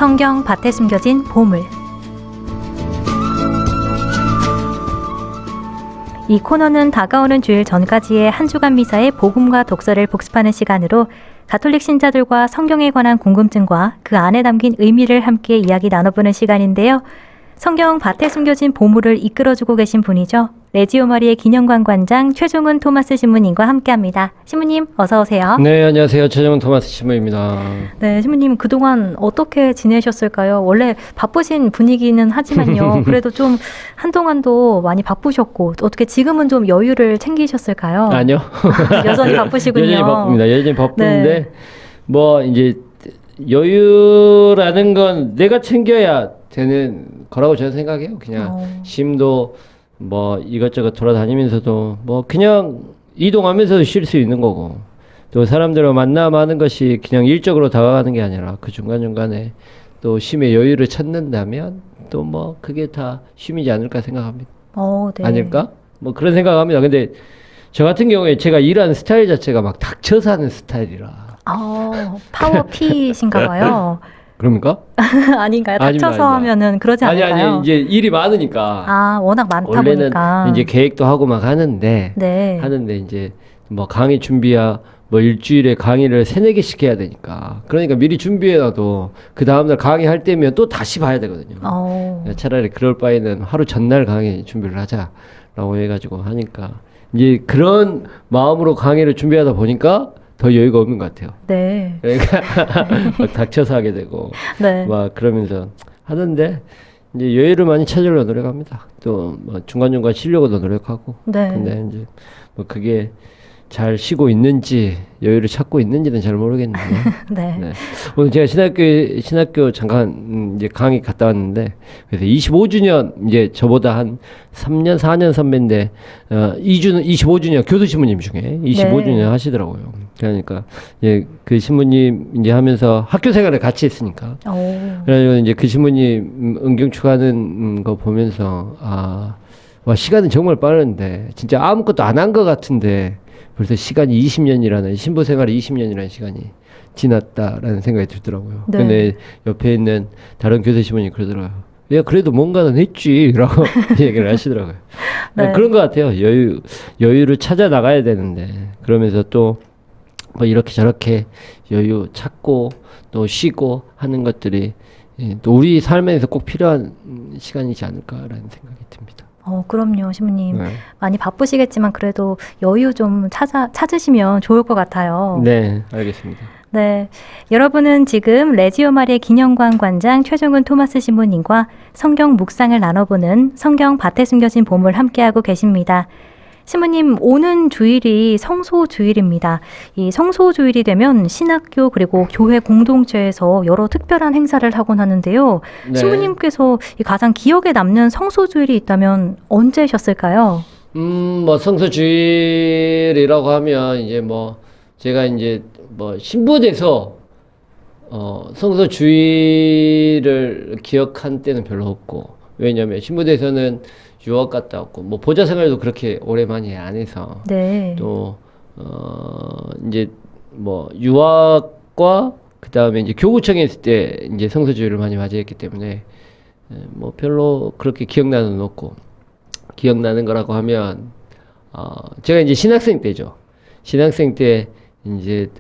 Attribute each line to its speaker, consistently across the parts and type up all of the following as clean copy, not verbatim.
Speaker 1: 성경 밭에 숨겨진 보물. 이 코너는 다가오는 주일 전까지의 한 주간 미사의 복음과 독서를 복습하는 시간으로 가톨릭 신자들과 성경에 관한 궁금증과 그 안에 담긴 의미를 함께 이야기 나눠보는 시간인데요. 성경 밭에 숨겨진 보물을 이끌어주고 계신 분이죠. 레지오 마리의 기념관관장 최종훈 토마스 신부님과 함께합니다. 신부님 어서 오세요.
Speaker 2: 네, 안녕하세요. 최종훈 토마스 신부입니다.
Speaker 1: 네, 신부님 그동안 어떻게 지내셨을까요? 원래 바쁘신 분위기는 하지만요. 그래도 좀 한동안도 많이 바쁘셨고 어떻게 지금은 좀 여유를 챙기셨을까요?
Speaker 2: 아니요.
Speaker 1: 여전히 바쁘시군요.
Speaker 2: 여전히 바쁩니다. 여전히 바쁜데
Speaker 1: 네.
Speaker 2: 뭐 이제 여유라는 건 내가 챙겨야 되는 거라고 저는 생각해요. 그냥 쉼도 뭐 이것저것 돌아다니면서도 뭐 그냥 이동하면서도 쉴 수 있는 거고, 또 사람들과 만남하는 것이 그냥 일적으로 다가가는 게 아니라 그 중간중간에 또 쉼의 여유를 찾는다면 또 뭐 그게 다 쉼이지 않을까 생각합니다.
Speaker 1: 네.
Speaker 2: 아닐까? 뭐 그런 생각합니다. 근데 저 같은 경우에 제가 일하는 스타일 자체가 막 닥쳐서 하는 스타일이라.
Speaker 1: 파워 P신가 봐요.
Speaker 2: 그럽니까?
Speaker 1: 아닌가요?
Speaker 2: 아닙니다,
Speaker 1: 닥쳐서
Speaker 2: 아닙니다.
Speaker 1: 하면은 그러지 않을까요?
Speaker 2: 아니, 이제 일이 많으니까.
Speaker 1: 워낙 많다
Speaker 2: 원래는
Speaker 1: 보니까.
Speaker 2: 이제 계획도 하고 막 하는데,
Speaker 1: 네.
Speaker 2: 이제 뭐 강의 준비야, 뭐 일주일에 강의를 3-4개씩 해야 되니까. 그러니까 미리 준비해놔도 그 다음날 강의할 때면 또 다시 봐야 되거든요. 차라리 그럴 바에는 하루 전날 강의 준비를 하자라고 해가지고 하니까. 이제 그런 마음으로 강의를 준비하다 보니까 더 여유가 없는 것 같아요.
Speaker 1: 네.
Speaker 2: 그러니까 막 닥쳐서 하게 되고
Speaker 1: 네.
Speaker 2: 막 그러면서 하는데 이제 여유를 많이 찾으려고 노력합니다. 또 뭐 중간중간 쉬려고도 노력하고.
Speaker 1: 네.
Speaker 2: 근데 이제 뭐 그게 잘 쉬고 있는지 여유를 찾고 있는지는 잘 모르겠는데.
Speaker 1: 네.
Speaker 2: 네. 오늘 제가 신학교 잠깐 이제 강의 갔다 왔는데, 그래서 25주년 이제 저보다 한 3년 4년 선배인데 25주년 교수 신부님 중에 25주년
Speaker 1: 네.
Speaker 2: 하시더라고요. 그러니까 예, 그 신부님 이제 하면서 학교 생활을 같이 했으니까. 그래가지고 이제 그 신부님 응경축하는 거 보면서 와, 시간은 정말 빠른데 진짜 아무것도 안 한 것 같은데 벌써 시간이 20년이라는, 신부 생활이 20년이라는 시간이 지났다라는 생각이 들더라고요.
Speaker 1: 네.
Speaker 2: 근데 옆에 있는 다른 교사 신부님이 그러더라고요. 야, 그래도 뭔가는 했지 라고 얘기를 하시더라고요.
Speaker 1: 네.
Speaker 2: 그런 것 같아요. 여유를 찾아 나가야 되는데, 그러면서 또 뭐 이렇게 저렇게 여유 찾고 또 쉬고 하는 것들이 또 우리 삶에서 꼭 필요한 시간이지 않을까라는 생각이 듭니다.
Speaker 1: 그럼요, 신부님.
Speaker 2: 네.
Speaker 1: 많이 바쁘시겠지만 그래도 여유 좀 찾으시면 좋을 것 같아요.
Speaker 2: 네, 알겠습니다.
Speaker 1: 네, 여러분은 지금 레지오 마리의 기념관 관장 최종훈 토마스 신부님과 성경 묵상을 나눠보는 성경 밭에 숨겨진 보물 함께하고 계십니다. 신부님, 오는 주일이 성소주일입니다. 이 성소주일이 되면 신학교 그리고 교회 공동체에서 여러 특별한 행사를 하곤 하는데요.
Speaker 2: 네.
Speaker 1: 신부님께서 이 가장 기억에 남는 성소주일이 있다면 언제셨을까요?
Speaker 2: 뭐 성소주일이라고 하면 이제 뭐 제가 이제 뭐 신부돼서 성소주일을 기억한 때는 별로 없고, 왜냐면 신부돼서는 유학 갔다 왔고 뭐 보좌 생활도 그렇게 오래 많이 안 해서.
Speaker 1: 네.
Speaker 2: 또 이제 뭐 유학과 그 다음에 이제 교구청에 있을 때 이제 성소주일을 많이 맞이했기 때문에 뭐 별로 그렇게 기억나는 없고, 기억나는 거라고 하면 제가 이제 신학생 때죠. 신학생 때 이제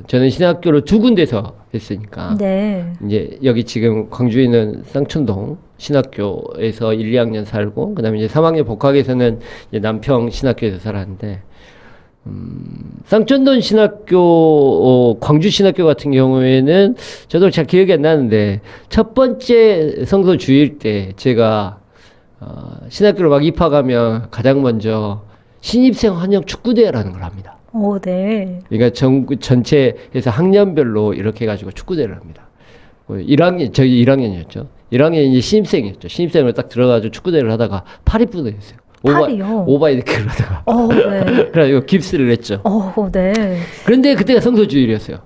Speaker 2: 저는 신학교를 2군데서 했으니까.
Speaker 1: 네.
Speaker 2: 이제 여기 지금 광주에 있는 쌍천동 신학교에서 1, 2학년 살고, 그다음에 이제 3학년 복학에서는 이제 남평 신학교에서 살았는데, 쌍천동 신학교, 광주 신학교 같은 경우에는 저도 잘 기억이 안 나는데, 첫 번째 성소 주일 때 제가 신학교로 막 입학하면 가장 먼저 신입생 환영 축구대회라는 걸 합니다.
Speaker 1: 네.
Speaker 2: 그러니까 전체에서 학년별로 이렇게 해가지고 축구대회를 합니다. 1학년, 저희 1학년이었죠. 1학년이 이제 신입생이었죠. 신입생으로 딱 들어가지고 축구대회를 하다가 팔이 부러졌어요.
Speaker 1: 팔이요?
Speaker 2: 오바이드크를 하다가.
Speaker 1: 네.
Speaker 2: 그래가지고 깁스를 했죠.
Speaker 1: 네.
Speaker 2: 그런데 그때가 성소주일이었어요.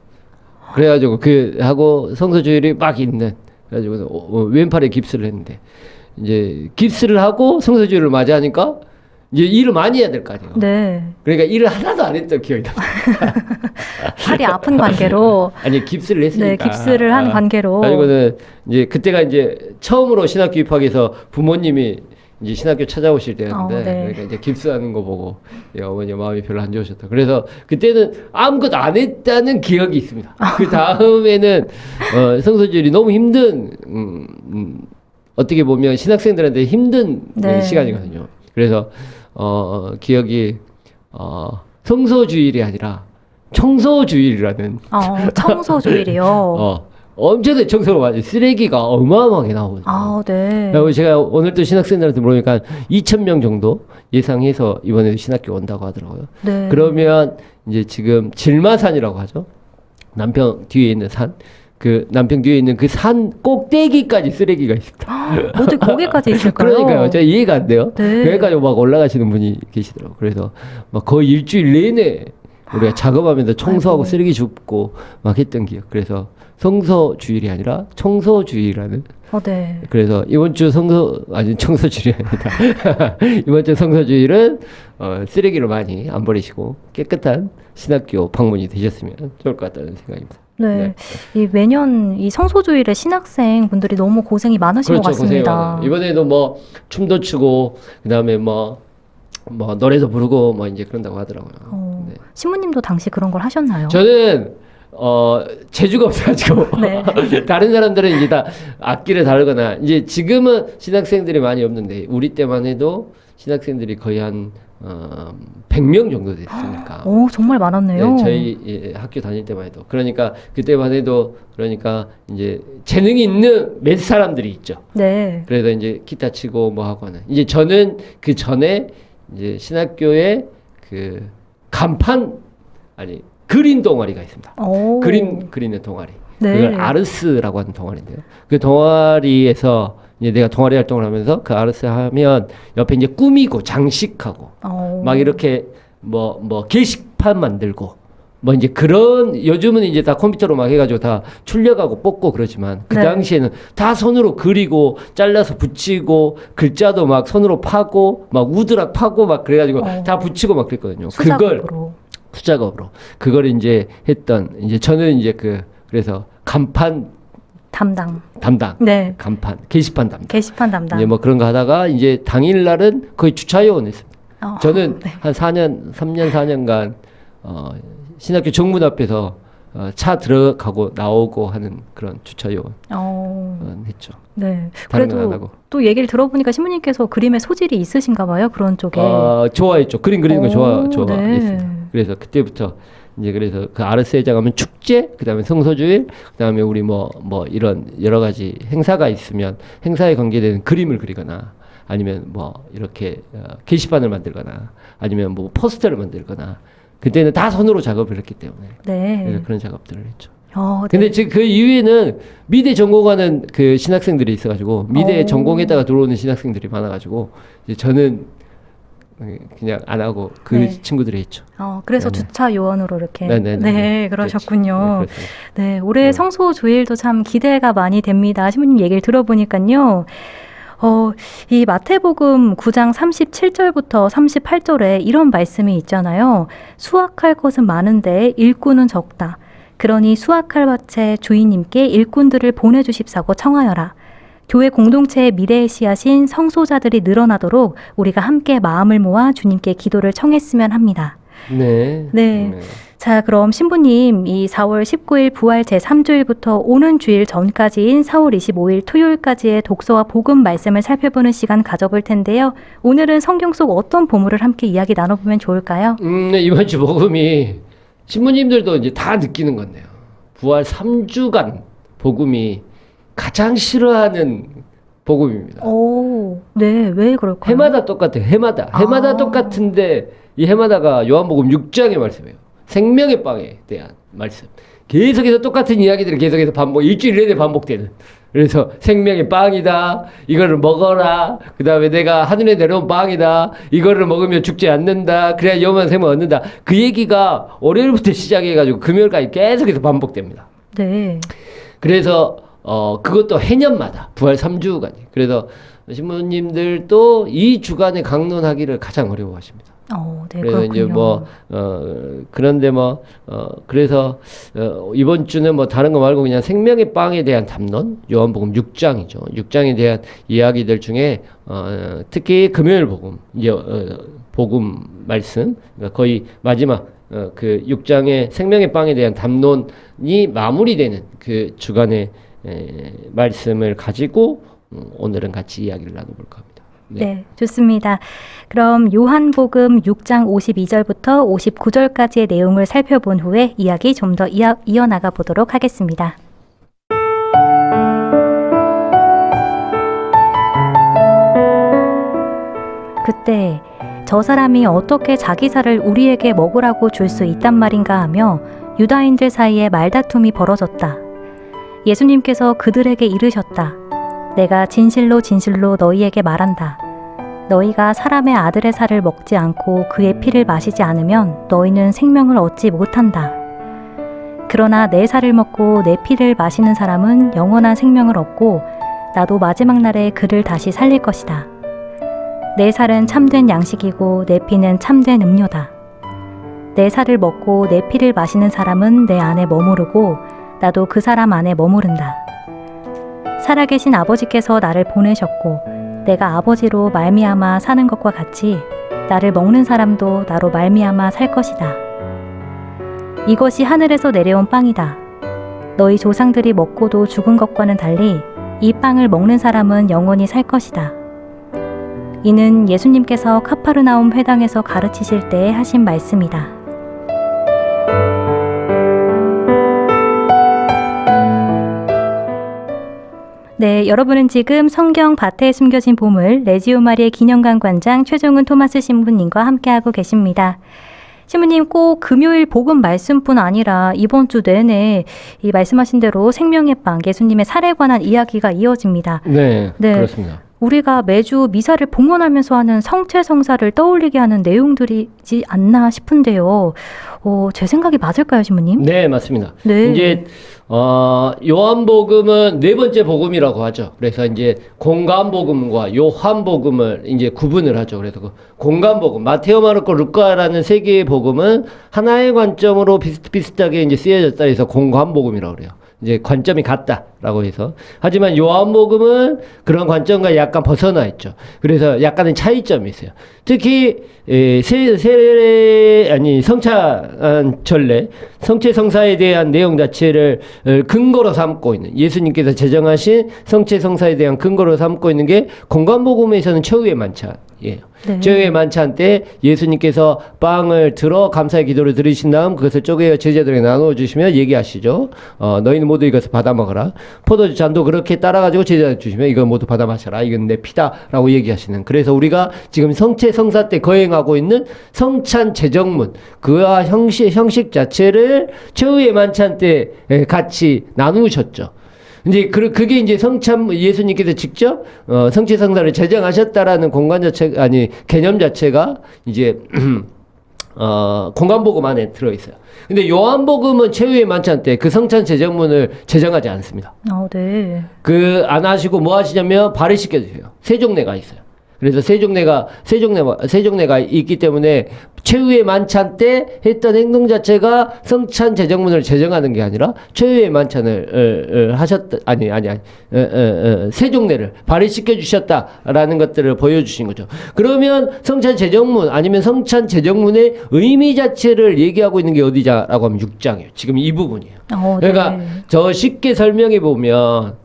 Speaker 2: 그래가지고 하고 성소주일이 막 있는, 그래가지고 왼팔에 깁스를 했는데, 이제 깁스를 하고 성소주일을 맞이하니까 이제 일을 많이 해야 될 거 아니에요.
Speaker 1: 네.
Speaker 2: 그러니까 일을 하나도 안 했던 기억이 나.
Speaker 1: 팔이 아픈 관계로.
Speaker 2: 아니 깁스를 했으니까.
Speaker 1: 네, 깁스를 한 관계로.
Speaker 2: 가지고는 이제 그때가 이제 처음으로 신학교 입학해서 부모님이 이제 신학교 찾아오실 때였는데
Speaker 1: 네.
Speaker 2: 그러니까 이제 깁스하는 거 보고 어머니 마음이 별로 안 좋으셨다. 그래서 그때는 아무것도 안 했다는 기억이 있습니다. 그 다음에는 성소주일이 너무 힘든 어떻게 보면 신학생들한테 힘든
Speaker 1: 네.
Speaker 2: 시간이거든요. 그래서 기억이 성소주일이 아니라 청소주일이라는
Speaker 1: 청소주일이요.
Speaker 2: 엄청나게 청소가 많이 쓰레기가 어마어마하게 나오거든요.
Speaker 1: 아, 네.
Speaker 2: 그리고 제가 오늘 또 신학생들한테 물어보니까 2,000명 정도 예상해서 이번에 신학교 온다고 하더라고요.
Speaker 1: 네.
Speaker 2: 그러면 이제 지금 질마산이라고 하죠. 남평 뒤에 있는 산. 그 남평 뒤에 있는 그 산 꼭대기까지 쓰레기가 있습니다.
Speaker 1: 어떻게 거기까지 있을까요?
Speaker 2: 그러니까요. 제가 이해가 안 돼요.
Speaker 1: 네.
Speaker 2: 여기까지 막 올라가시는 분이 계시더라고요. 그래서 막 거의 일주일 내내 우리가 작업하면서 청소하고
Speaker 1: 아이고. 쓰레기
Speaker 2: 쓰레기 줍고 막 했던 기억. 그래서 성서주일이 아니라 청소주일이라는.
Speaker 1: 네.
Speaker 2: 그래서 이번 주 청소주일이 아니다. 이번 주 성서주일은 쓰레기를 많이 안 버리시고 깨끗한 신학교 방문이 되셨으면 좋을 것 같다는 생각입니다.
Speaker 1: 네. 이 매년 이 성소주일에 신학생 분들이 너무 고생이 많으신 것
Speaker 2: 그렇죠. 고생이
Speaker 1: 같습니다.
Speaker 2: 많아요. 이번에도 뭐 춤도 추고 그다음에 뭐 노래도 부르고 뭐 이제 그런다고 하더라고요. 네.
Speaker 1: 신부님도 당시 그런 걸 하셨나요?
Speaker 2: 저는 재주가 없어가지고
Speaker 1: 네.
Speaker 2: 다른 사람들은 이제 다 악기를 다루거나 이제 지금은 신학생들이 많이 없는데 우리 때만 해도 신학생들이 거의 한 100명 정도 됐으니까.
Speaker 1: 오, 정말 많았네요.
Speaker 2: 네, 저희 학교 다닐 때만 해도 그러니까 그때만 해도 그러니까 이제 재능이 있는 몇 사람들이 있죠.
Speaker 1: 네.
Speaker 2: 그래서 이제 기타 치고 뭐 하고는 이제 저는 그 전에 이제 신학교에 그 간판 아니 그림 동아리가 있습니다.
Speaker 1: 오.
Speaker 2: 그림 그리는 동아리.
Speaker 1: 네.
Speaker 2: 그걸 아르스라고 하는 동아리인데요. 그 동아리에서 이제 내가 동아리 활동을 하면서 그 아르스 하면 옆에 이제 꾸미고 장식하고 막 이렇게 뭐 게시판 만들고 뭐 이제 그런 요즘은 이제 다 컴퓨터로 막 해가지고 다 출력하고 뽑고 그러지만 그
Speaker 1: 네.
Speaker 2: 당시에는 다 손으로 그리고 잘라서 붙이고 글자도 막 손으로 파고 막 우드락 파고 막 그래가지고 다 붙이고 막 그랬거든요.
Speaker 1: 수작업으로.
Speaker 2: 수작업으로 그걸 이제 했던 이제 저는 이제 그래서 간판
Speaker 1: 담당.
Speaker 2: 담당 간판 게시판 담당
Speaker 1: 게시판 담당.
Speaker 2: 이제 뭐 그런 거 하다가 이제 당일날은 거의 주차요원 했습니다. 저는
Speaker 1: 네.
Speaker 2: 한 3년 4년간 신학교 정문 앞에서 차 들어가고 나오고 하는 그런 주차요원 했죠.
Speaker 1: 네.
Speaker 2: 다른 건 안
Speaker 1: 그래도
Speaker 2: 하고.
Speaker 1: 또 얘기를 들어보니까 신부님께서 그림에 소질이 있으신가 봐요. 그런 쪽에.
Speaker 2: 좋아했죠. 그림 그리는 거 좋아했습니다.
Speaker 1: 네.
Speaker 2: 그래서 그때부터 이제 그래서 그 아르스 회장하면 축제, 그다음에 성서주일, 그다음에 우리 뭐 이런 여러 가지 행사가 있으면 행사에 관계되는 그림을 그리거나 아니면 뭐 이렇게 게시판을 만들거나 아니면 뭐 포스터를 만들거나 그때는 다 손으로 작업을 했기 때문에
Speaker 1: 네.
Speaker 2: 그래서 그런 작업들을 했죠.
Speaker 1: 네.
Speaker 2: 근데 지금 그 이후에는 미대 전공하는 그 신학생들이 있어가지고 미대 전공에다가 들어오는 신학생들이 많아가지고 이제 저는 그냥 안 하고 그
Speaker 1: 네.
Speaker 2: 친구들이 했죠.
Speaker 1: 그래서
Speaker 2: 네네.
Speaker 1: 주차 요원으로 이렇게.
Speaker 2: 네네네.
Speaker 1: 네, 그러셨군요.
Speaker 2: 그렇죠.
Speaker 1: 네, 올해
Speaker 2: 네.
Speaker 1: 성소주일도 참 기대가 많이 됩니다. 신부님 얘기를 들어보니까요. 이 마태복음 9장 37절부터 38절에 이런 말씀이 있잖아요. 수확할 것은 많은데 일꾼은 적다. 그러니 수확할 밭의 주인님께 일꾼들을 보내주십사고 청하여라. 교회 공동체의 미래의 씨앗인 성소자들이 늘어나도록 우리가 함께 마음을 모아 주님께 기도를 청했으면 합니다.
Speaker 2: 네.
Speaker 1: 자, 그럼 신부님, 이 4월 19일 부활 제3주일부터 오는 주일 전까지인 4월 25일 토요일까지의 독서와 복음 말씀을 살펴보는 시간 가져볼 텐데요. 오늘은 성경 속 어떤 보물을 함께 이야기 나눠보면 좋을까요?
Speaker 2: 이번 주 복음이 신부님들도 이제 다 느끼는 건데요. 부활 3주간 복음이 가장 싫어하는 복음입니다.
Speaker 1: 오, 네, 왜 그럴까요?
Speaker 2: 해마다 똑같아요. 해마다 똑같은데 이 해마다가 요한복음 6장의 말씀이에요. 생명의 빵에 대한 말씀. 계속해서 똑같은 이야기들이 계속해서 일주일 내내 반복되는. 그래서 생명의 빵이다. 이거를 먹어라. 그 다음에 내가 하늘에 내려온 빵이다. 이거를 먹으면 죽지 않는다. 그래야 영원한 생명을 얻는다. 그 얘기가 월요일부터 시작해가지고 금요일까지 계속해서 반복됩니다.
Speaker 1: 네.
Speaker 2: 그래서 그것도 해년마다 부활 3주간이. 그래서 신부님들도 이 주간에 강론하기를 가장 어려워하십니다.
Speaker 1: 네,
Speaker 2: 그래서
Speaker 1: 그렇군요.
Speaker 2: 이제 뭐 그런데 뭐 그래서 이번 주는 뭐 다른 거 말고 그냥 생명의 빵에 대한 담론, 요한복음 6장이죠. 6장에 대한 이야기들 중에 특히 금요일 복음, 이제 복음 말씀, 그러니까 거의 마지막 그 6장의 생명의 빵에 대한 담론이 마무리되는 그 주간의 말씀을 가지고 오늘은 같이 이야기를 나눠볼까 합니다.
Speaker 1: 네, 좋습니다. 그럼 요한복음 6장 52절부터 59절까지의 내용을 살펴본 후에 이야기 좀 더 이어나가 보도록 하겠습니다. 그때 저 사람이 어떻게 자기 살을 우리에게 먹으라고 줄 수 있단 말인가 하며 유다인들 사이에 말다툼이 벌어졌다. 예수님께서 그들에게 이르셨다. 내가 진실로 진실로 너희에게 말한다. 너희가 사람의 아들의 살을 먹지 않고 그의 피를 마시지 않으면 너희는 생명을 얻지 못한다. 그러나 내 살을 먹고 내 피를 마시는 사람은 영원한 생명을 얻고 나도 마지막 날에 그를 다시 살릴 것이다. 내 살은 참된 양식이고 내 피는 참된 음료다. 내 살을 먹고 내 피를 마시는 사람은 내 안에 머무르고 나도 그 사람 안에 머무른다. 살아계신 아버지께서 나를 보내셨고 내가 아버지로 말미암아 사는 것과 같이 나를 먹는 사람도 나로 말미암아 살 것이다. 이것이 하늘에서 내려온 빵이다. 너희 조상들이 먹고도 죽은 것과는 달리 이 빵을 먹는 사람은 영원히 살 것이다. 이는 예수님께서 카파르나움 회당에서 가르치실 때에 하신 말씀이다. 네, 여러분은 지금 성경 밭에 숨겨진 보물 레지오 마리의 기념관 관장 최종훈 토마스 신부님과 함께하고 계십니다. 신부님, 꼭 금요일 복음 말씀뿐 아니라 이번 주 내내 이 말씀하신 대로 생명의 빵, 예수님의 살에 관한 이야기가 이어집니다.
Speaker 2: 네, 그렇습니다.
Speaker 1: 우리가 매주 미사를 봉헌하면서 하는 성체성사를 떠올리게 하는 내용들이지 않나 싶은데요. 제 생각이 맞을까요, 신부님?
Speaker 2: 네, 맞습니다.
Speaker 1: 네.
Speaker 2: 이제 요한복음은 네 번째 복음이라고 하죠. 그래서 이제 공간복음과 요한복음을 이제 구분을 하죠. 그래서 그 공간복음, 마테오, 마르코, 루카라는 세 개의 복음은 하나의 관점으로 비슷비슷하게 이제 쓰여졌다 해서 공간복음이라고 그래요. 이제 관점이 같다라고 해서. 하지만 요한복음은 그런 관점과 약간 벗어나 있죠. 그래서 약간의 차이점이 있어요. 특히 성찬 전례, 성체 성사에 대한 내용 자체를 근거로 삼고 있는, 예수님께서 제정하신 성체 성사에 대한 근거로 삼고 있는 게 공간복음에서는 최후의 만찬이에요.
Speaker 1: 네.
Speaker 2: 최후의 만찬 때 예수님께서 빵을 들어 감사의 기도를 드리신 다음 그것을 쪼개어 제자들에게 나누어 주시며 얘기하시죠. 너희는 모두 이것을 받아 먹어라. 포도주 잔도 그렇게 따라가지고 제자들 주시면 이건 모두 받아 마셔라. 이건 내 피다라고 얘기하시는. 그래서 우리가 지금 성체 성사 때 거행하고 있는 성찬 제정문, 그와 형식 자체를 최후의 만찬 때 같이 나누셨죠. 이제 그게 이제 예수님께서 직접 성체 성사를 제정하셨다라는 개념 자체가 이제 공간복음 안에 들어있어요. 근데 요한복음은 최후의 만찬 때 그 성찬 제정문을 제정하지 않습니다.
Speaker 1: 네.
Speaker 2: 안 하시고 뭐 하시냐면 발을 씻겨주세요. 세종례가 있어요. 그래서 세종례가 있기 때문에 최후의 만찬 때 했던 행동 자체가 성찬 제정문을 제정하는 게 아니라 최후의 만찬을 세종례를 발을 씻겨주셨다라는 것들을 보여주신 거죠. 그러면 성찬 제정문 아니면 성찬 제정문의 의미 자체를 얘기하고 있는 게 어디냐라고 하면 6장이에요. 지금 이 부분이에요. 그러니까 저 쉽게 설명해 보면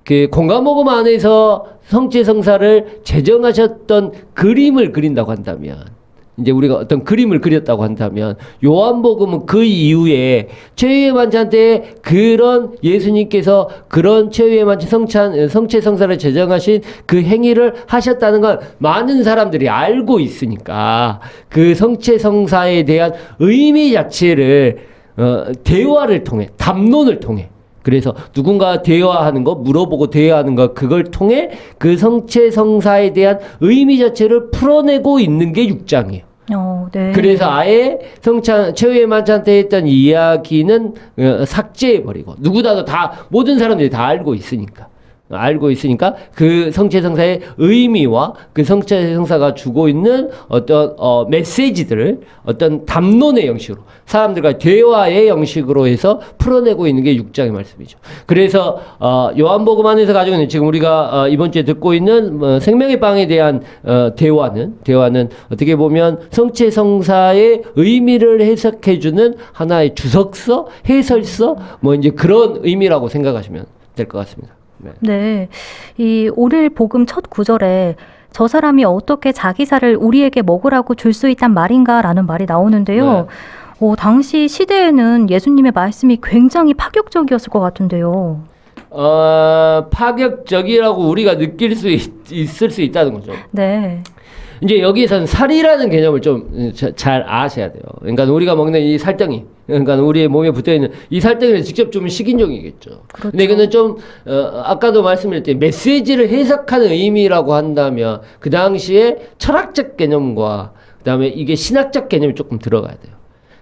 Speaker 2: 그 공간복음 안에서 성체 성사를 제정하셨던 그림을 그린다고 한다면, 이제 우리가 어떤 그림을 그렸다고 한다면, 요한복음은 그 이후에 최후의 만찬 때 그런 예수님께서 그런 최후의 만찬 성체 성사를 제정하신 그 행위를 하셨다는 걸 많은 사람들이 알고 있으니까 그 성체 성사에 대한 의미 자체를 대화를 통해, 담론을 통해, 그래서 누군가 대화하는 거, 물어보고 대화하는 거, 그걸 통해 그 성체 성사에 대한 의미 자체를 풀어내고 있는 게 6장이에요.
Speaker 1: 네.
Speaker 2: 그래서 아예 최후의 만찬 때 했던 이야기는 삭제해버리고, 누구라도 모든 사람들이 다 알고 있으니까. 알고 있으니까 그 성체성사의 의미와 그 성체성사가 주고 있는 어떤 메시지들을 어떤 담론의 형식으로 사람들과 대화의 형식으로 해서 풀어내고 있는 게 6장의 말씀이죠. 그래서 요한복음 안에서 가지고 있는 지금 우리가 이번 주에 듣고 있는 생명의 빵에 대한 대화는 어떻게 보면 성체성사의 의미를 해석해주는 하나의 주석서, 해설서 뭐 이제 그런 의미라고 생각하시면 될 것 같습니다.
Speaker 1: 네. 이 오릴 복음 첫 구절에 저 사람이 어떻게 자기 살을 우리에게 먹으라고 줄 수 있단 말인가라는 말이 나오는데요. 당시 시대에는 예수님의 말씀이 굉장히 파격적이었을 것 같은데요.
Speaker 2: 파격적이라고 우리가 느낄 수 있을 수 있다는 거죠.
Speaker 1: 네.
Speaker 2: 이제 여기에서는 살이라는 개념을 좀 잘 아셔야 돼요. 그러니까 우리가 먹는 이 살덩이, 그러니까 우리의 몸에 붙어있는 이 살덩이를 직접 주면 식인종이겠죠.
Speaker 1: 그렇죠.
Speaker 2: 근데 이거는 좀, 아까도 말씀드렸듯이 메시지를 해석하는 의미라고 한다면 그 당시에 철학적 개념과 그 다음에 이게 신학적 개념이 조금 들어가야 돼요.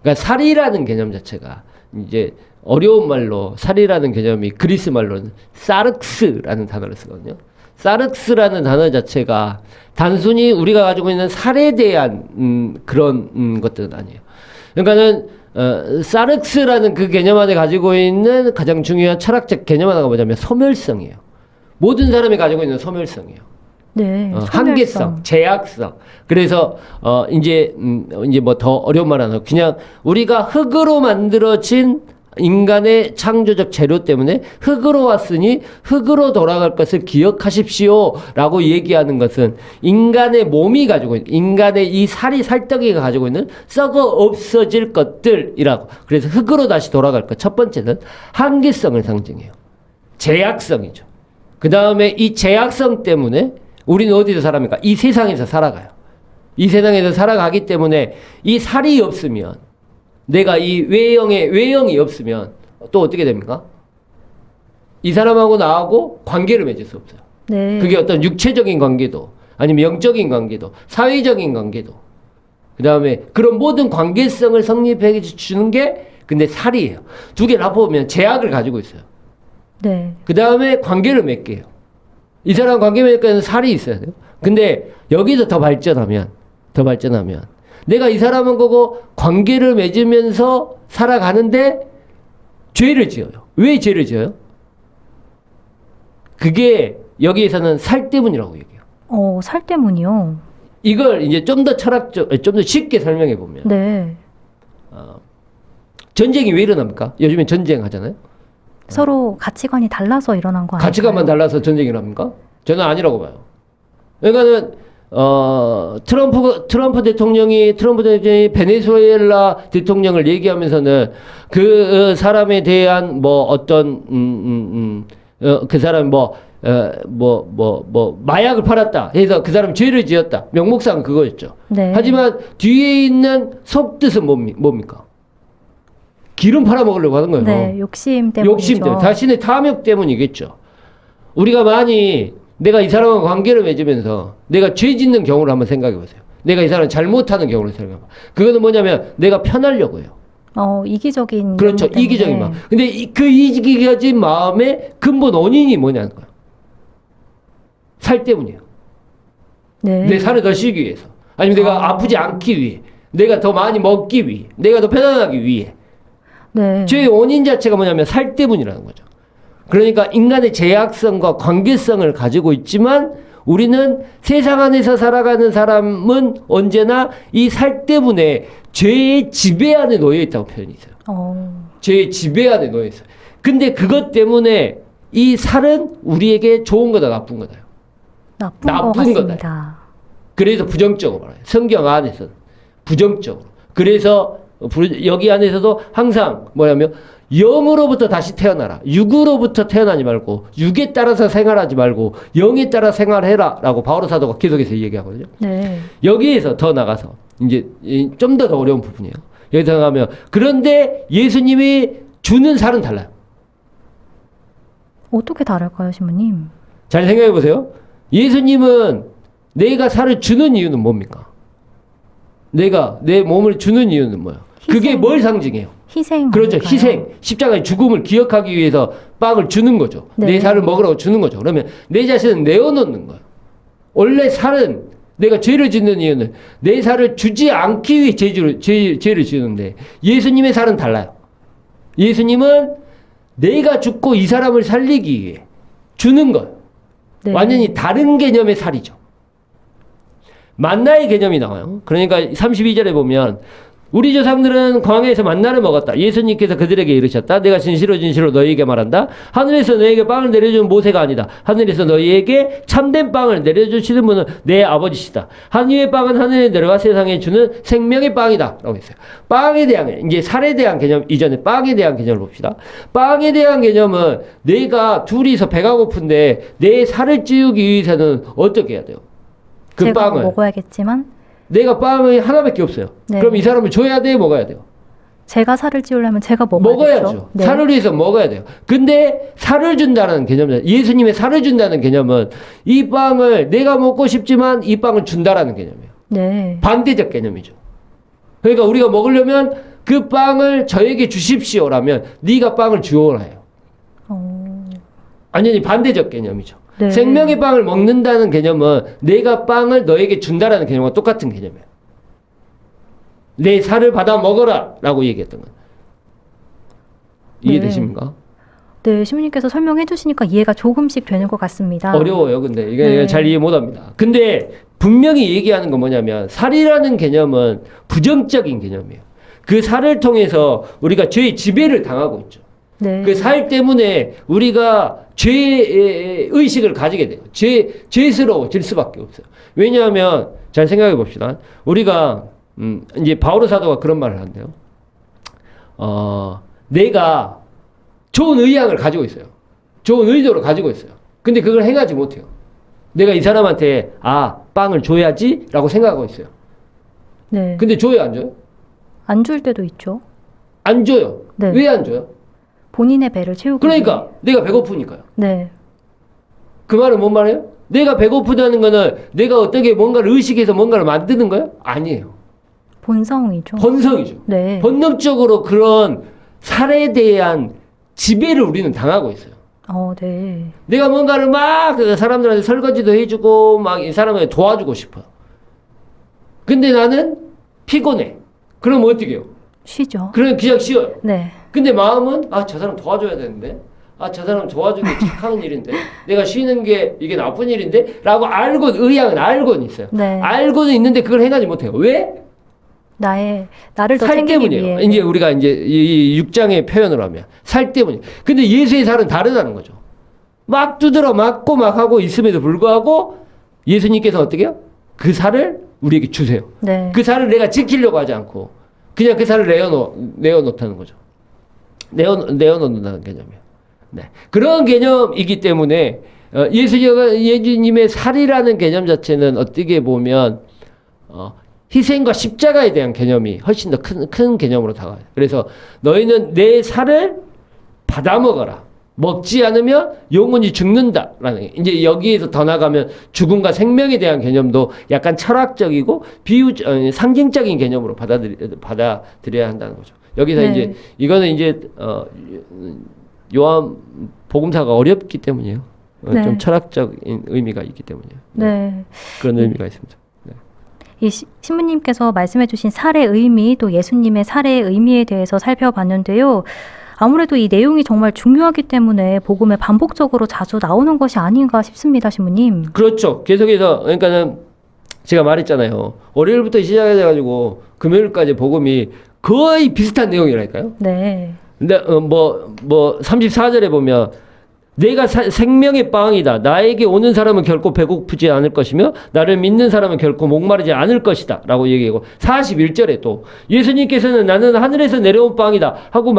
Speaker 2: 그러니까 살이라는 개념 자체가 이제 어려운 말로 살이라는 개념이 그리스 말로는 사르크스라는 단어를 쓰거든요. 사르크스라는 단어 자체가 단순히 우리가 가지고 있는 살에 대한 그런 것들은 아니에요. 그러니까는 사르크스라는 그 개념 안에 가지고 있는 가장 중요한 철학적 개념 하나가 뭐냐면 소멸성이에요. 모든 사람이 가지고 있는 소멸성이에요.
Speaker 1: 네.
Speaker 2: 한계성, 제약성. 그래서 이제 뭐 더 어려운 말 하나, 그냥 우리가 흙으로 만들어진 인간의 창조적 재료 때문에 흙으로 왔으니 흙으로 돌아갈 것을 기억하십시오 라고 얘기하는 것은 인간의 몸이 가지고 있는, 인간의 이 살덩이가 가지고 있는 썩어 없어질 것들이라고. 그래서 흙으로 다시 돌아갈 것. 첫 번째는 한계성을 상징해요. 제약성이죠. 그 다음에 이 제약성 때문에 우리는 어디서 살아갑니까? 이 세상에서 살아가요. 이 세상에서 살아가기 때문에 이 살이 없으면, 내가 이 외형이 없으면 또 어떻게 됩니까? 이 사람하고 나하고 관계를 맺을 수 없어요.
Speaker 1: 네.
Speaker 2: 그게 어떤 육체적인 관계도 아니면 영적인 관계도 사회적인 관계도 그 다음에 그런 모든 관계성을 성립해 주는 게 근데 살이에요. 두 개를 합해보면 제약을 가지고 있어요.
Speaker 1: 네.
Speaker 2: 그 다음에 관계를 맺게 해요. 이 사람 관계 맺을 때는 살이 있어야 돼요. 근데 여기서 더 발전하면 내가 이 사람하고 관계를 맺으면서 살아가는데 죄를 지어요. 왜 죄를 지어요? 그게 여기에서는 살 때문이라고 얘기해요.
Speaker 1: 살 때문이요?
Speaker 2: 이걸 이제 좀 더 좀 더 쉽게 설명해 보면.
Speaker 1: 네.
Speaker 2: 전쟁이 왜 일어납니까? 요즘에 전쟁 하잖아요.
Speaker 1: 서로 가치관이 달라서 일어난 거 아니에요?
Speaker 2: 가치관만 달라서 전쟁이 일어납니까? 저는 아니라고 봐요. 그러니까는 트럼프 대통령이 베네수엘라 대통령을 얘기하면서는 그 사람에 대한 뭐 어떤 그 사람이 마약을 팔았다 해서 그 사람 죄를 지었다. 명목상 그거였죠.
Speaker 1: 네.
Speaker 2: 하지만 뒤에 있는 속뜻은 뭡니까? 기름 팔아먹으려고 하는 거예요.
Speaker 1: 네, 욕심 때문이죠.
Speaker 2: 욕심 때문에. 자신의 탐욕 때문이겠죠. 우리가 많이 내가 이 사람과 관계를 맺으면서 내가 죄 짓는 경우를 한번 생각해 보세요. 내가 이 사람 잘못하는 경우를 생각해 봐. 그거는 뭐냐면 내가 편하려고 해요.
Speaker 1: 이기적인.
Speaker 2: 그렇죠. 이기적인 마음. 근데 그 이기적인 마음의 근본 원인이 뭐냐는 거예요. 살 때문이에요.
Speaker 1: 네.
Speaker 2: 내 살을 더 쉬기 위해서. 아니면 내가 아프지 않기 위해. 내가 더 많이 먹기 위해. 내가 더 편안하기 위해.
Speaker 1: 네.
Speaker 2: 죄의 원인 자체가 뭐냐면 살 때문이라는 거죠. 그러니까 인간의 제약성과 관계성을 가지고 있지만 우리는 세상 안에서 살아가는 사람은 언제나 이 살 때문에 죄의 지배 안에 놓여 있다고 표현이 있어요. 죄의 지배 안에 놓여 있어요. 근데 그것 때문에 이 살은 우리에게 좋은 거다 나쁜 거다?
Speaker 1: 나쁜 것 같습니다.
Speaker 2: 그래서 부정적으로 말해요. 성경 안에서는 부정적으로. 그래서 여기 안에서도 항상 뭐냐면 영으로부터 다시 태어나라. 육으로부터 태어나지 말고 육에 따라서 생활하지 말고 영에 따라 생활해라 라고 바오로 사도가 계속해서 얘기하거든요.
Speaker 1: 네.
Speaker 2: 여기에서 더 나가서 이제 좀 더 어려운 부분이에요. 여기서 나가면 그런데 예수님이 주는 살은 달라요.
Speaker 1: 어떻게 다를까요, 신부님?
Speaker 2: 잘 생각해 보세요. 예수님은 내가 살을 주는 이유는 뭡니까? 내가 내 몸을 주는 이유는 뭐야? 그게 뭘 상징해요?
Speaker 1: 희생.
Speaker 2: 그렇죠.
Speaker 1: 아닐까요?
Speaker 2: 희생. 십자가의 죽음을 기억하기 위해서 빵을 주는 거죠.
Speaker 1: 네.
Speaker 2: 내 살을 먹으라고 주는 거죠. 그러면 내 자신은 내어놓는 거예요. 원래 살은 내가 죄를 짓는 이유는 내 살을 주지 않기 위해 죄를 지는데 예수님의 살은 달라요. 예수님은 내가 죽고 이 사람을 살리기 위해 주는 거예요.
Speaker 1: 네.
Speaker 2: 완전히 다른 개념의 살이죠. 만나의 개념이 나와요. 그러니까 32절에 보면 우리 조상들은 광야에서 만나를 먹었다. 예수님께서 그들에게 이르셨다. 내가 진실로 너희에게 말한다. 하늘에서 너희에게 빵을 내려주는 모세가 아니다. 하늘에서 너희에게 참된 빵을 내려주시는 분은 내 아버지시다. 한 위의 빵은 하늘에 내려가 세상에 주는 생명의 빵이다. 라고 했어요. 빵에 대한, 이제 살에 대한 개념 이전에 빵에 대한 개념을 봅시다. 빵에 대한 개념은 내가 둘이서 배가 고픈데 내 살을 찌우기 위해서는 어떻게 해야 돼요? 그
Speaker 1: 제가
Speaker 2: 빵을.
Speaker 1: 먹어야겠지만
Speaker 2: 내가 빵이 하나밖에 없어요.
Speaker 1: 네.
Speaker 2: 그럼 이 사람을 줘야 돼요? 먹어야 돼요?
Speaker 1: 제가 살을 찌우려면 제가 먹어야겠죠.
Speaker 2: 먹어야죠.
Speaker 1: 네.
Speaker 2: 살을 위해서 먹어야 돼요. 근데 살을 준다는 개념은 예수님의 살을 준다는 개념은 이 빵을 내가 먹고 싶지만 이 빵을 준다라는 개념이에요.
Speaker 1: 네.
Speaker 2: 반대적 개념이죠. 그러니까 우리가 먹으려면 그 빵을 저에게 주십시오라면 네가 빵을 주어라 해요. 완전히 반대적 개념이죠.
Speaker 1: 네.
Speaker 2: 생명의 빵을 먹는다는 개념은 내가 빵을 너에게 준다라는 개념과 똑같은 개념이에요. 내 살을 받아 먹어라 라고 얘기했던 거예요. 이해되십니까?
Speaker 1: 네, 시모님께서 설명해 주시니까 이해가 조금씩 되는 것 같습니다.
Speaker 2: 어려워요. 근데 이게
Speaker 1: 네.
Speaker 2: 잘 이해 못합니다. 근데 분명히 얘기하는 건 뭐냐면 살이라는 개념은 부정적인 개념이에요. 그 살을 통해서 우리가 죄의 지배를 당하고 있죠.
Speaker 1: 네.
Speaker 2: 그 살 때문에 우리가 죄의 의식을 가지게 돼요. 죄스러워질 수밖에 없어요. 왜냐하면 잘 생각해 봅시다. 우리가 이제 바오로 사도가 그런 말을 한대요. 내가 좋은 의향을 가지고 있어요. 좋은 의도를 가지고 있어요. 근데 그걸 행하지 못해요. 내가 이 사람한테 빵을 줘야지라고 생각하고 있어요.
Speaker 1: 네.
Speaker 2: 근데 줘요, 안 줘요?
Speaker 1: 안 줄 때도 있죠.
Speaker 2: 안 줘요.
Speaker 1: 네.
Speaker 2: 왜 안 줘요?
Speaker 1: 본인의 배를 채우기
Speaker 2: 그러니까 내가 배고프니까요.
Speaker 1: 네.
Speaker 2: 그 말은 뭔 말이에요? 내가 배고프다는 거는 내가 어떻게 뭔가를 의식해서 뭔가를 만드는 거예요? 아니에요.
Speaker 1: 본성이죠.
Speaker 2: 본성이죠.
Speaker 1: 네.
Speaker 2: 본능적으로 그런 살에 대한 지배를 우리는 당하고 있어요.
Speaker 1: 네.
Speaker 2: 내가 뭔가를 막 사람들한테 설거지도 해주고 막 이 사람에게 도와주고 싶어요. 근데 나는 피곤해. 그럼 어떻게 해요?
Speaker 1: 쉬죠.
Speaker 2: 그럼 그냥 쉬어요.
Speaker 1: 네.
Speaker 2: 근데 마음은 저 사람 도와줘야 되는데 저 사람 도와주는 게 착한 일인데 내가 쉬는 게 이게 나쁜 일인데 라고 의향은 알고는 있어요.
Speaker 1: 네.
Speaker 2: 알고는 있는데 그걸 행하지 못해요. 왜?
Speaker 1: 나를 더
Speaker 2: 살
Speaker 1: 챙기기
Speaker 2: 때문이에요.
Speaker 1: 위해.
Speaker 2: 이제 우리가 이제 이 6장의 표현을 하면 살 때문이에요. 근데 예수의 살은 다르다는 거죠. 막 두드러 맞고 막 하고 있음에도 불구하고 예수님께서 어떻게 해요? 그 살을 우리에게 주세요.
Speaker 1: 네.
Speaker 2: 그 살을 내가 지키려고 하지 않고 그냥 그 살을 내어놓다는 거죠. 내어놓는다는 개념이에요. 네. 그런 개념이기 때문에 예수님의 살이라는 개념 자체는 어떻게 보면 희생과 십자가에 대한 개념이 훨씬 더 큰 개념으로 다가와요. 그래서 너희는 내 살을 받아 먹어라. 먹지 않으면 영원히 죽는다라는 이제 여기에서 더 나가면 죽음과 생명에 대한 개념도 약간 철학적이고 상징적인 개념으로 받아들여야 한다는 거죠. 여기서
Speaker 1: 네.
Speaker 2: 이제 이거는 이제 요한 복음사가 어렵기 때문이에요.
Speaker 1: 네.
Speaker 2: 좀 철학적인 의미가 있기 때문이에요.
Speaker 1: 네.
Speaker 2: 그런 의미가 있습니다. 네.
Speaker 1: 이 신부님께서 말씀해주신 살의 의미 또 예수님의 살의 의미에 대해서 살펴봤는데요. 아무래도 이 내용이 정말 중요하기 때문에 복음에 반복적으로 자주 나오는 것이 아닌가 싶습니다, 신부님.
Speaker 2: 그렇죠. 계속해서 그러니까는 제가 말했잖아요. 월요일부터 시작해가지고 금요일까지 복음이 거의 비슷한 내용이랄까요?
Speaker 1: 네.
Speaker 2: 근데 34절에 보면 내가 생명의 빵이다. 나에게 오는 사람은 결코 배고프지 않을 것이며 나를 믿는 사람은 결코 목마르지 않을 것이다. 라고 얘기하고 41절에 또 예수님께서는 나는 하늘에서 내려온 빵이다 하고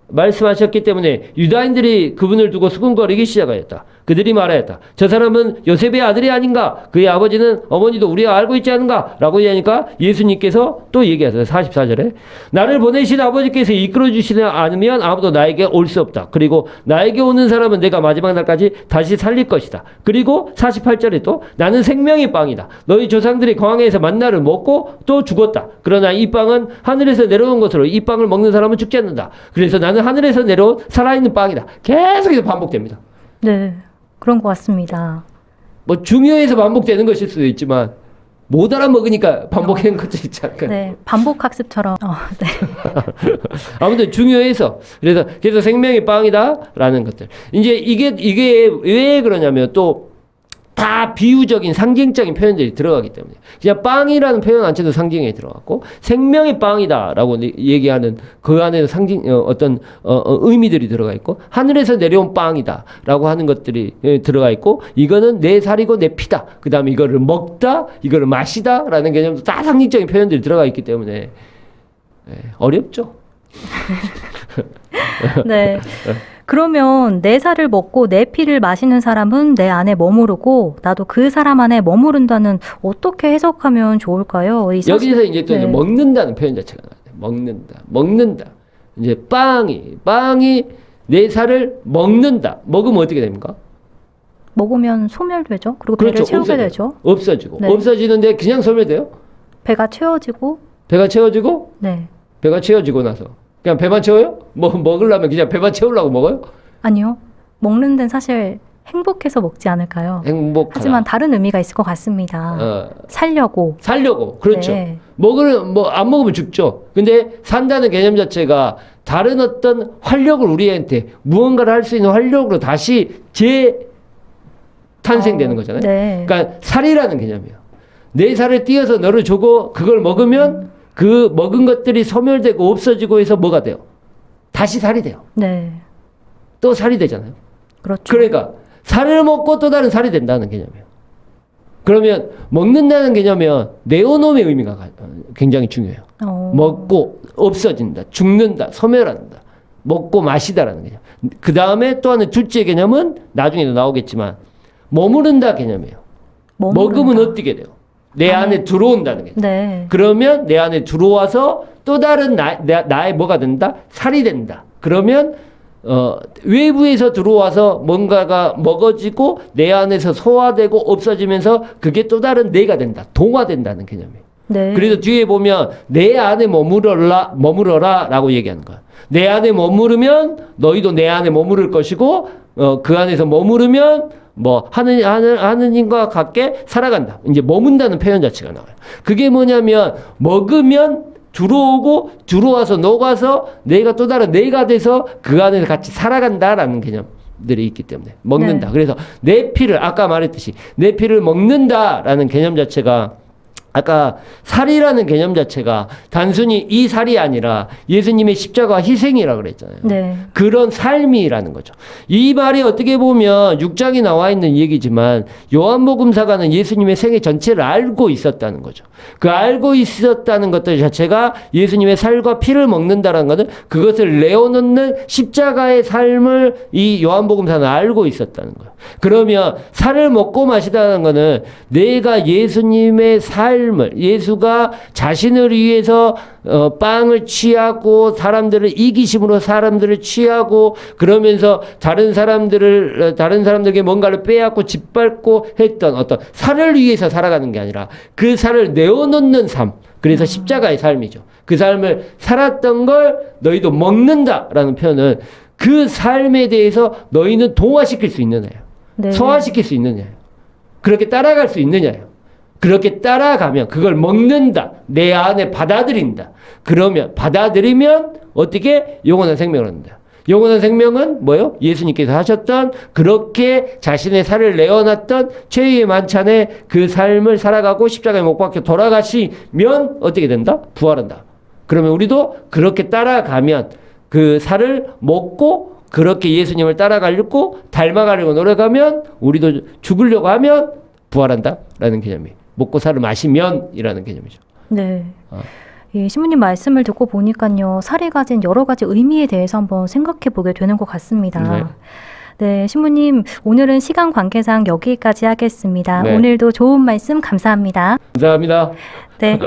Speaker 2: 말씀하셨기 때문에 유다인들이 그분을 두고 수군거리기 시작하였다. 그들이 말하였다. 저 사람은 요셉의 아들이 아닌가? 그의 아버지는 어머니도 우리가 알고 있지 않은가? 라고 얘기하니까 예수님께서 또 얘기하세요. 44절에 나를 보내신 아버지께서 이끌어주시지 않으면 아무도 나에게 올 수 없다. 그리고 나에게 오는 사람은 내가 마지막 날까지 다시 살릴 것이다. 그리고 48절에 또 나는 생명의 빵이다. 너희 조상들이 광야에서 만나를 먹고 또 죽었다. 그러나 이 빵은 하늘에서 내려온 것으로 이 빵을 먹는 사람은 죽지 않는다. 그래서 나는 나는 하늘에서 내려온 살아있는 빵이다. 계속해서 반복됩니다.
Speaker 1: 네. 그런 것 같습니다.
Speaker 2: 뭐 중요해서 반복되는 것일 수도 있지만 못 알아먹으니까 반복하는 것도 있지 않을까요?
Speaker 1: 네. 반복 학습처럼. 네.
Speaker 2: 아무튼 중요해서 그래서 생명의 빵이다라는 것들. 이제 이게 왜 그러냐면 또 다 비유적인 상징적인 표현들이 들어가기 때문에 그냥 빵이라는 표현 자체도 상징에 들어갔고 생명의 빵이다라고 얘기하는 그 안에는 상징 어떤 의미들이 들어가 있고 하늘에서 내려온 빵이다라고 하는 것들이 들어가 있고 이거는 내 살이고 내 피다. 그다음에 이거를 먹다, 이거를 마시다라는 개념도 다 상징적인 표현들이 들어가 있기 때문에 어렵죠.
Speaker 1: 네. 그러면 내 살을 먹고 내 피를 마시는 사람은 내 안에 머무르고 나도 그 사람 안에 머무른다는 어떻게 해석하면 좋을까요?
Speaker 2: 여기서 이제 또
Speaker 1: 네.
Speaker 2: 먹는다는 표현 자체가 나와요. 먹는다. 이제 빵이 내 살을 먹는다. 먹으면 어떻게 됩니까?
Speaker 1: 먹으면 소멸되죠. 그리고 배를 채우게 되죠.
Speaker 2: 없어지고.
Speaker 1: 네.
Speaker 2: 없어지는데 그냥 소멸돼요?
Speaker 1: 배가 채워지고.
Speaker 2: 배가 채워지고?
Speaker 1: 네.
Speaker 2: 배가 채워지고 나서 그냥 배만 채워요? 먹으려면 그냥 배만 채우려고 먹어요?
Speaker 1: 아니요. 먹는 데는 사실 행복해서 먹지 않을까요?
Speaker 2: 행복하다.
Speaker 1: 하지만 다른 의미가 있을 것 같습니다. 살려고.
Speaker 2: 그렇죠.
Speaker 1: 네.
Speaker 2: 안 먹으면 죽죠. 근데 산다는 개념 자체가 다른 어떤 활력을 우리한테 무언가를 할 수 있는 활력으로 다시 재탄생되는 거잖아요.
Speaker 1: 네.
Speaker 2: 그러니까 살이라는 개념이에요. 내 살을 띄어서 너를 주고 그걸 먹으면 그 먹은 것들이 소멸되고 없어지고 해서 뭐가 돼요? 다시 살이 돼요.
Speaker 1: 네.
Speaker 2: 또 살이 되잖아요.
Speaker 1: 그렇죠.
Speaker 2: 그러니까 살을 먹고 또 다른 살이 된다는 개념이에요. 그러면 먹는다는 개념은 네오놈의 의미가 굉장히 중요해요. 먹고 없어진다, 죽는다, 소멸한다. 먹고 마시다라는 개념. 그 다음에 또 하나 둘째 개념은 나중에도 나오겠지만 머무른다 개념이에요. 먹으면 어떻게 돼요? 내 안에 들어온다는 개념.
Speaker 1: 네.
Speaker 2: 그러면 내 안에 들어와서 또 다른 나의 뭐가 된다? 살이 된다. 그러면 외부에서 들어와서 뭔가가 먹어지고 내 안에서 소화되고 없어지면서 그게 또 다른 내가 된다. 동화된다는 개념이에요.
Speaker 1: 네.
Speaker 2: 그래서 뒤에 보면 내 안에 머무러라 라고 얘기하는 거야. 내 안에 머무르면 너희도 내 안에 머무를 것이고 그 안에서 머무르면 뭐 하느님과 같게 살아간다. 이제 머문다는 표현 자체가 나와요. 그게 뭐냐면 먹으면 들어오고 들어와서 녹아서 내가 또 다른 내가 돼서 그 안에서 같이 살아간다라는 개념들이 있기 때문에 먹는다.
Speaker 1: 네.
Speaker 2: 그래서 내 피를 아까 말했듯이 내 피를 먹는다라는 개념 자체가 아까 살이라는 개념 자체가 단순히 이 살이 아니라 예수님의 십자가 희생이라고 그랬잖아요.
Speaker 1: 네.
Speaker 2: 그런 삶이라는 거죠. 이 말이 어떻게 보면 6장에 나와 있는 얘기지만 요한복음사가는 예수님의 생애 전체를 알고 있었다는 거죠. 그 알고 있었다는 것들 자체가 예수님의 살과 피를 먹는다는 것은 그것을 내어놓는 십자가의 삶을 이 요한복음사는 알고 있었다는 거예요. 그러면 살을 먹고 마시다는 것은 내가 예수님의 삶을 예수가 자신을 위해서 빵을 취하고 사람들을 이기심으로 사람들을 취하고 그러면서 다른 사람들에게 뭔가를 빼앗고 짓밟고 했던 어떤 살을 위해서 살아가는 게 아니라 그 살을 내어놓는 삶. 그래서 십자가의 삶이죠. 그 삶을 살았던 걸 너희도 먹는다라는 표현은 그 삶에 대해서 너희는 동화시킬 수 있느냐요.
Speaker 1: 네.
Speaker 2: 소화시킬 수 있느냐요. 그렇게 따라갈 수 있느냐요. 그렇게 따라가면 그걸 먹는다. 내 안에 받아들인다. 그러면 받아들이면 어떻게 영원한 생명을 얻는다. 영원한 생명은 뭐예요? 예수님께서 하셨던 그렇게 자신의 살을 내어놨던 최후의 만찬에 그 삶을 살아가고 십자가에 못 박혀 돌아가시면 어떻게 된다? 부활한다. 그러면 우리도 그렇게 따라가면 그 살을 먹고 그렇게 예수님을 따라가려고 닮아가려고 노력하면 우리도 죽으려고 하면 부활한다라는 개념이 먹고 살을 마시면이라는 개념이죠.
Speaker 1: 네. 예, 신부님 말씀을 듣고 보니까요, 살이 가진 여러 가지 의미에 대해서 한번 생각해 보게 되는 것 같습니다.
Speaker 2: 네.
Speaker 1: 네, 신부님, 오늘은 시간 관계상 여기까지 하겠습니다.
Speaker 2: 네.
Speaker 1: 오늘도 좋은 말씀 감사합니다.
Speaker 2: 감사합니다.
Speaker 1: 네.